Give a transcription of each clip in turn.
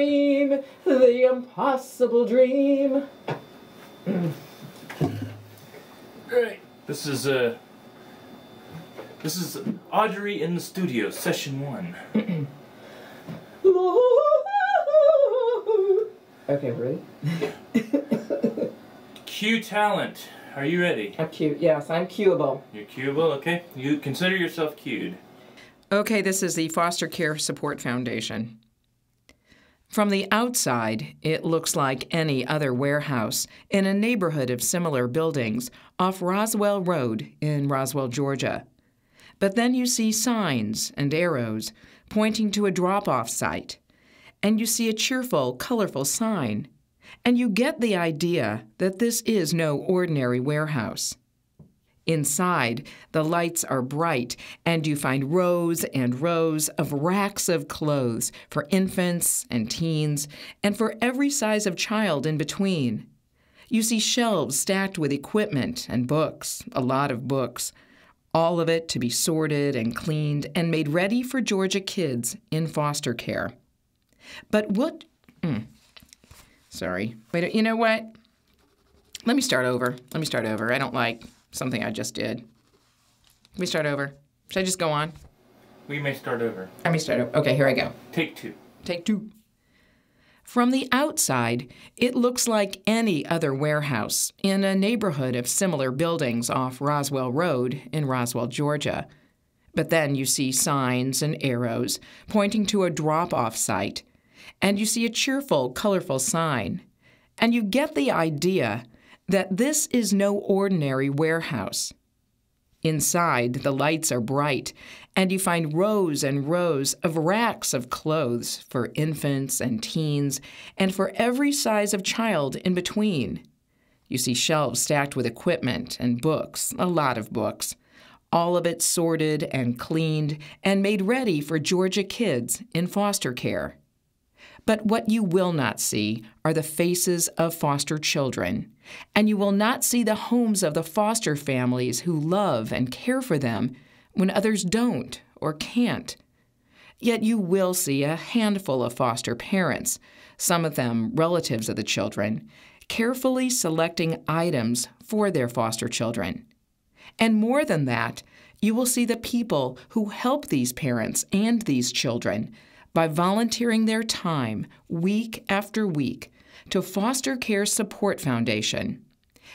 dream, the impossible dream. Great. This is Audrey in the studio, session 1. Okay, ready? Cue talent. Are you ready? I'm cute. Yes, I'm cueable. You're cueable, okay. You consider yourself cued. Okay, this is the Foster Care Support Foundation. From the outside, it looks like any other warehouse in a neighborhood of similar buildings off Roswell Road in Roswell, Georgia. But then you see signs and arrows pointing to a drop-off site, and you see a cheerful, colorful sign, and you get the idea that this is no ordinary warehouse. Inside, the lights are bright, and you find rows and rows of racks of clothes for infants and teens, and for every size of child in between. You see shelves stacked with equipment and books, a lot of books, all of it to be sorted and cleaned and made ready for Georgia kids in foster care. But what... Sorry. Wait, you know what? Let me start over. I don't like something I just did. Let me start over. Should I just go on? We may start over. Let me start over. Okay, here I go. Take 2. Take 2. From the outside, it looks like any other warehouse in a neighborhood of similar buildings off Roswell Road in Roswell, Georgia. But then you see signs and arrows pointing to a drop-off site, and you see a cheerful, colorful sign, and you get the idea that this is no ordinary warehouse. Inside, the lights are bright, and you find rows and rows of racks of clothes for infants and teens, and for every size of child in between. You see shelves stacked with equipment and books, a lot of books, all of it sorted and cleaned and made ready for Georgia kids in foster care. But what you will not see are the faces of foster children, and you will not see the homes of the foster families who love and care for them when others don't or can't. Yet you will see a handful of foster parents, some of them relatives of the children, carefully selecting items for their foster children. And more than that, you will see the people who help these parents and these children by volunteering their time week after week to Foster Care Support Foundation.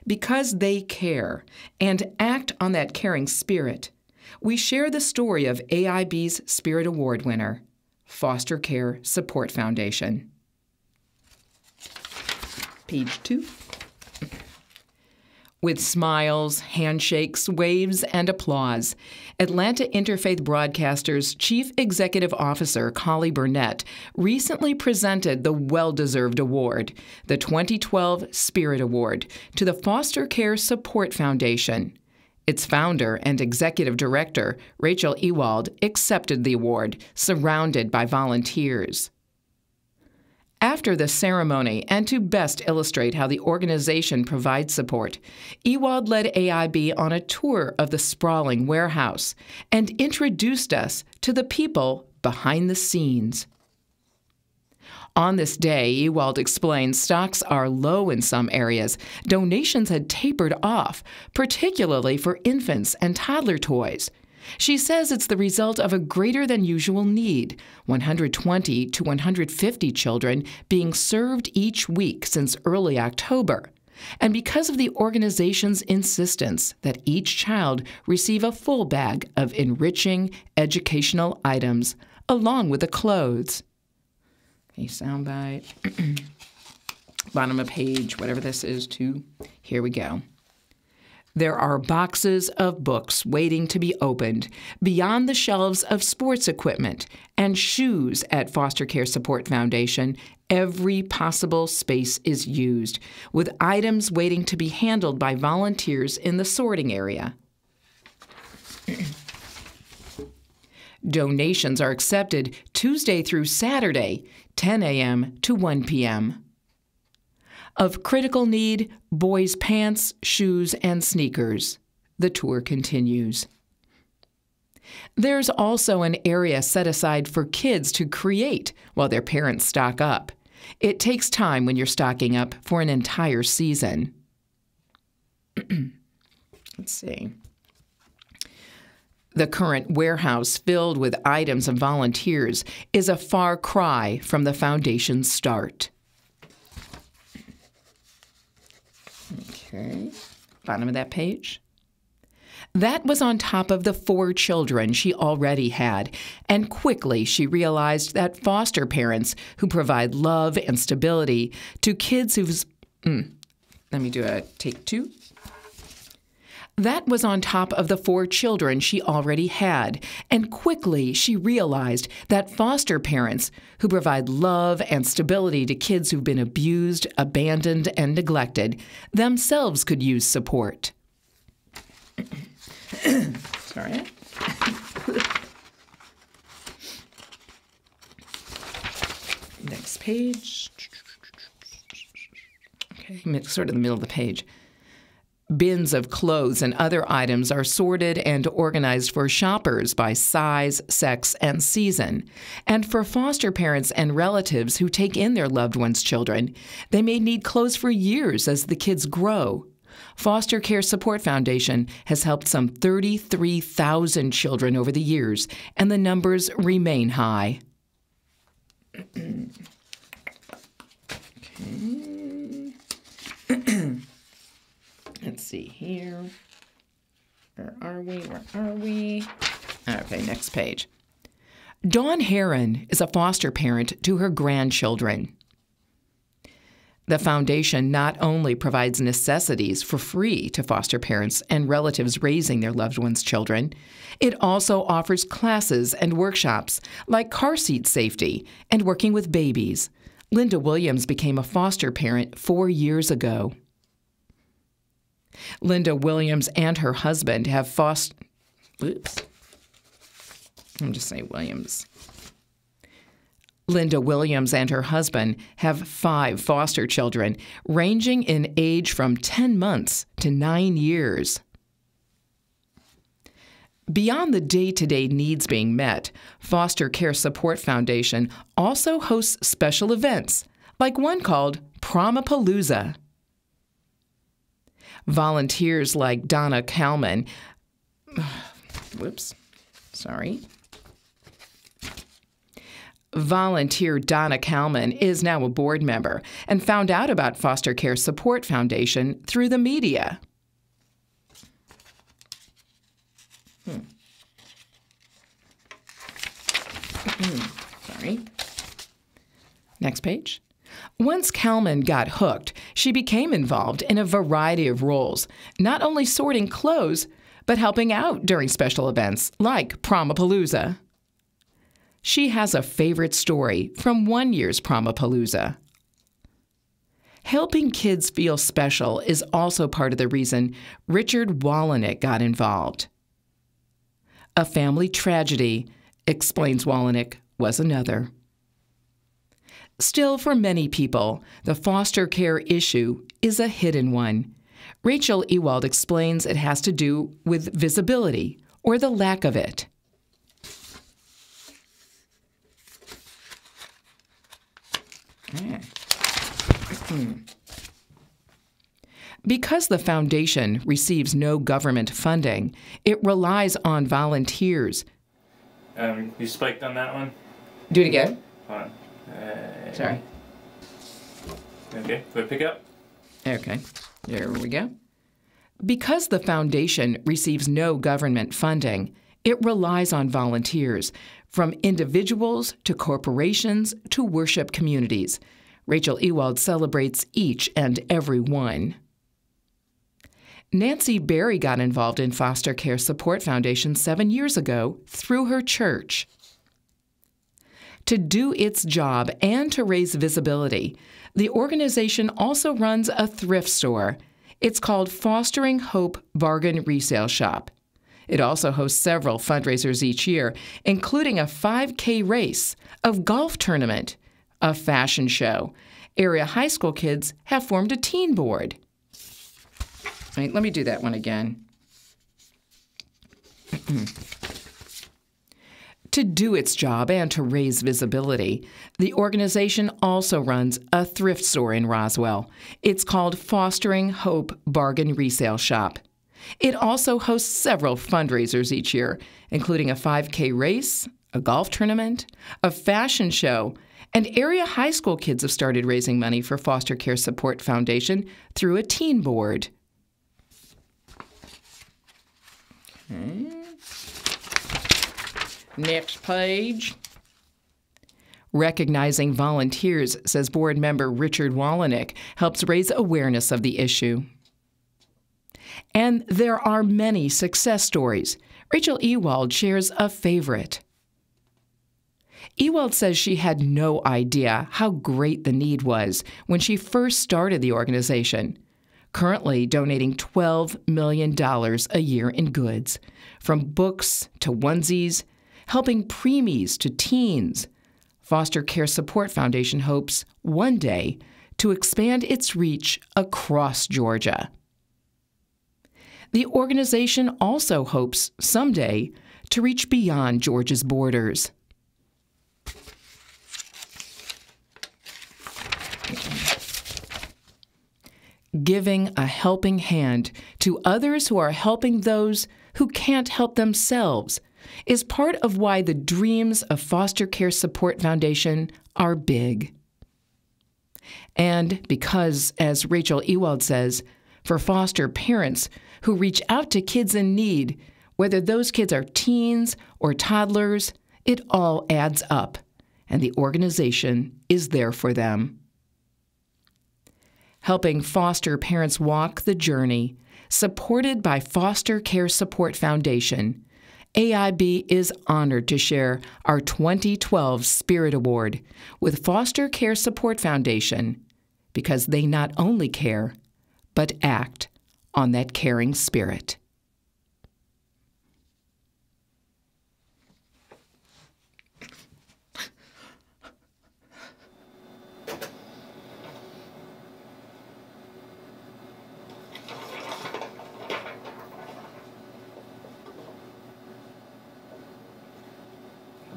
Because they care and act on that caring spirit, we share the story of AIB's Spirit Award winner, Foster Care Support Foundation. Page 2. With smiles, handshakes, waves, and applause, Atlanta Interfaith Broadcasters Chief Executive Officer Collie Burnett recently presented the well-deserved award, the 2012 Spirit Award, to the Foster Care Support Foundation. Its founder and executive director, Rachel Ewald, accepted the award, surrounded by volunteers. After the ceremony, and to best illustrate how the organization provides support, Ewald led AIB on a tour of the sprawling warehouse and introduced us to the people behind the scenes. On this day, Ewald explained stocks are low in some areas. Donations had tapered off, particularly for infants and toddler toys. She says it's the result of a greater than usual need, 120 to 150 children being served each week since early October, and because of the organization's insistence that each child receive a full bag of enriching educational items along with the clothes. Okay, soundbite. Bottom of page, whatever this is, 2. Here we go. There are boxes of books waiting to be opened beyond the shelves of sports equipment and shoes at Foster Care Support Foundation. Every possible space is used, with items waiting to be handled by volunteers in the sorting area. Donations are accepted Tuesday through Saturday, 10 a.m. to 1 p.m. Of critical need, boys' pants, shoes, and sneakers. The tour continues. There's also an area set aside for kids to create while their parents stock up. It takes time when you're stocking up for an entire season. Let's see. The current warehouse filled with items and volunteers is a far cry from the foundation's start. Okay, bottom of that page. That was on top of the 4 children she already had, and quickly she realized that foster parents who provide love and stability to kids who've... Let me do a take 2. That was on top of the 4 children she already had, and quickly she realized that foster parents who provide love and stability to kids who've been abused, abandoned, and neglected themselves could use support. Sorry. Next page. Okay, sort of the middle of the page. Bins of clothes and other items are sorted and organized for shoppers by size, sex, and season. And for foster parents and relatives who take in their loved ones' children, they may need clothes for years as the kids grow. Foster Care Support Foundation has helped some 33,000 children over the years, and the numbers remain high. Okay. Let's see here. Where are we? Okay, next page. Dawn Heron is a foster parent to her grandchildren. The foundation not only provides necessities for free to foster parents and relatives raising their loved ones' children, it also offers classes and workshops like car seat safety and working with babies. Linda Williams became a foster parent 4 years ago. Linda Williams and her husband have Linda Williams and her husband have 5 foster children, ranging in age from 10 months to 9 years. Beyond the day-to-day needs being met, Foster Care Support Foundation also hosts special events, like one called Prom-a-Palooza. Volunteers like Donna Kalman, Volunteer Donna Kalman is now a board member and found out about Foster Care Support Foundation through the media. Next page. Once Kalman got hooked, she became involved in a variety of roles, not only sorting clothes, but helping out during special events like Prom-a-Palooza. She has a favorite story from one year's Prom-a-Palooza. Helping kids feel special is also part of the reason Richard Wallenick got involved. A family tragedy, explains Wallenick, was another. Still, for many people, the foster care issue is a hidden one. Rachel Ewald explains it has to do with visibility, or the lack of it. Because the foundation receives no government funding, it relies on volunteers. You spiked on that one? Do it again. Hold on. Sorry. Okay, go pick up. Okay, there we go. Because the foundation receives no government funding, it relies on volunteers, from individuals to corporations to worship communities. Rachel Ewald celebrates each and every one. Nancy Berry got involved in Foster Care Support Foundation 7 years ago through her church. To do its job and to raise visibility, the organization also runs a thrift store. It's called Fostering Hope Bargain Resale Shop. It also hosts several fundraisers each year, including a 5K race, a golf tournament, a fashion show. Area high school kids have formed a teen board. Wait, let me do To do its job and to raise visibility, the organization also runs a thrift store in Roswell. It's called Fostering Hope Bargain Resale Shop. It also hosts several fundraisers each year, including a 5K race, a golf tournament, a fashion show, and area high school kids have started raising money for Foster Care Support Foundation through a teen board. Okay. Next page. Recognizing Volunteers, says board member Richard Wallenick, helps raise awareness of the issue. And there are many success stories. Rachel Ewald shares a favorite. Ewald says she had no idea how great the need was when she first started the organization, currently donating $12 million a year in goods, from books to onesies, helping preemies to teens. Foster Care Support Foundation hopes one day to expand its reach across Georgia. The organization also hopes someday to reach beyond Georgia's borders. Giving a helping hand to others who are helping those who can't help themselves is part of why the dreams of Foster Care Support Foundation are big. And because, as Rachel Ewald says, for foster parents who reach out to kids in need, whether those kids are teens or toddlers, it all adds up, and the organization is there for them. Helping foster parents walk the journey, supported by Foster Care Support Foundation, AIB is honored to share our 2012 Spirit Award with Foster Care Support Foundation because they not only care, but act on that caring spirit.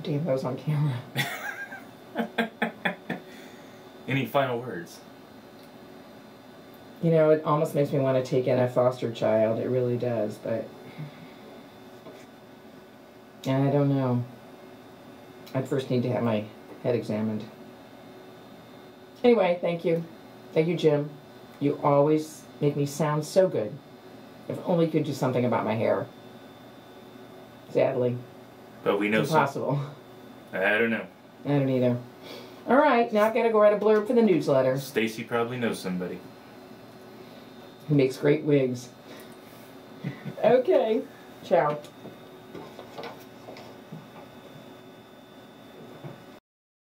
Damn, that was on camera. Any final words? You know, it almost makes me want to take in a foster child. It really does, but I don't know. I'd first need to have my head examined. Anyway, thank you. Thank you, Jim. You always make me sound so good. If only you could do something about my hair. Sadly. But we know it's impossible. I don't know. I don't either. All right, now I've got to go write a blurb for the newsletter. Stacy probably knows somebody Who makes great wigs. Okay. Ciao.